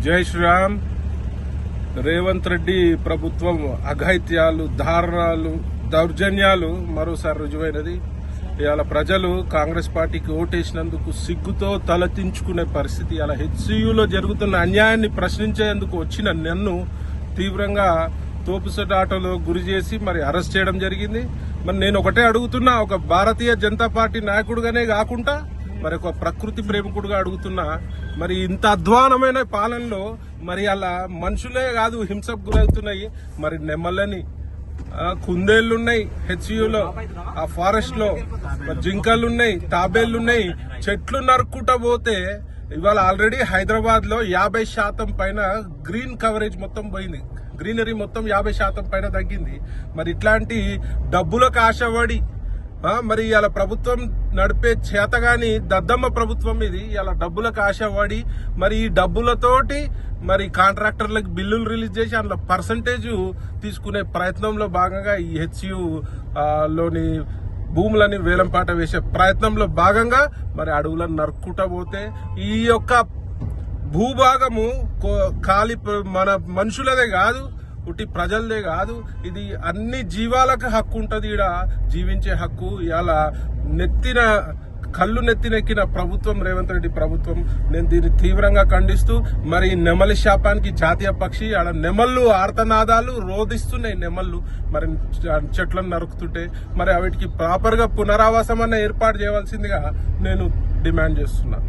జై శ్రీరామ్. రేవంత్ రెడ్డి ప్రభుత్వం అఘాయిత్యాలు, దారుణాలు, దౌర్జన్యాలు మరోసారి రుజువైనది. ఇవాళ ప్రజలు కాంగ్రెస్ పార్టీకి ఓటేసినందుకు సిగ్గుతో తలదించుకునే పరిస్థితి. ఇలా హెచ్సియులో జరుగుతున్న అన్యాయాన్ని ప్రశ్నించేందుకు వచ్చిన నన్ను తీవ్రంగా తోపుసట ఆటోలో గురి చేసి మరి అరెస్ట్ చేయడం జరిగింది. మరి నేను ఒకటే అడుగుతున్నా, ఒక భారతీయ జనతా పార్టీ నాయకుడుగానే కాకుండా మరి ఒక ప్రకృతి ప్రేమికుడుగా అడుగుతున్నా, మరి ఇంత అధ్వానమైన పాలనలో మరి అలా మనుషులే కాదు హింసకు గురవుతున్నాయి. మరి నెమ్మలని కుందేళ్లున్నాయి హెచ్యులో, ఆ ఫారెస్ట్ లో జింకలున్నాయి, తాబేళ్లున్నాయి. చెట్లు నరుక్కుంటా పోతే ఇవాళ ఆల్రెడీ హైదరాబాద్ లో 50% పైన గ్రీన్ కవరేజ్ మొత్తం పోయింది. గ్రీనరీ మొత్తం 50% పైన తగ్గింది. మరి ఇట్లాంటి డబ్బులకు ఆశపడి మరి ఇలా ప్రభుత్వం నడిపే చేతగాని దద్దమ్మ ప్రభుత్వం ఇది. ఇలా డబ్బులకు ఆశపడి మరి ఈ డబ్బులతోటి మరి కాంట్రాక్టర్లకు బిల్లులు రిలీజ్ చేసి అందులో పర్సంటేజ్ తీసుకునే ప్రయత్నంలో భాగంగా ఈ హెచ్యు లోని భూములని వేలంపాట వేసే ప్రయత్నంలో భాగంగా మరి అడవులను నరుక్కుంటా పోతే ఈ యొక్క భూభాగము ఖాళీ మన మనుషులదే కాదు, ఉట్టి ప్రజలదే కాదు, ఇది అన్ని జీవాలకు హక్కు ఉంటది. ఈడ జీవించే హక్కు. ఇలా కళ్ళు నెత్తినెక్కిన ప్రభుత్వం రేవంత్ రెడ్డి ప్రభుత్వం. నేను దీన్ని తీవ్రంగా ఖండిస్తూ మరి నెమలి శాపానికి జాతీయ పక్షి ఆడ నెమళ్ళు ఆర్తనాదాలు రోధిస్తున్నాయి. నెమళ్ళు మరి చెట్లను నరుకుతుంటే మరి వాటికి ప్రాపర్ గా పునరావాసం అన్న ఏర్పాటు చేయవలసిందిగా నేను డిమాండ్ చేస్తున్నా.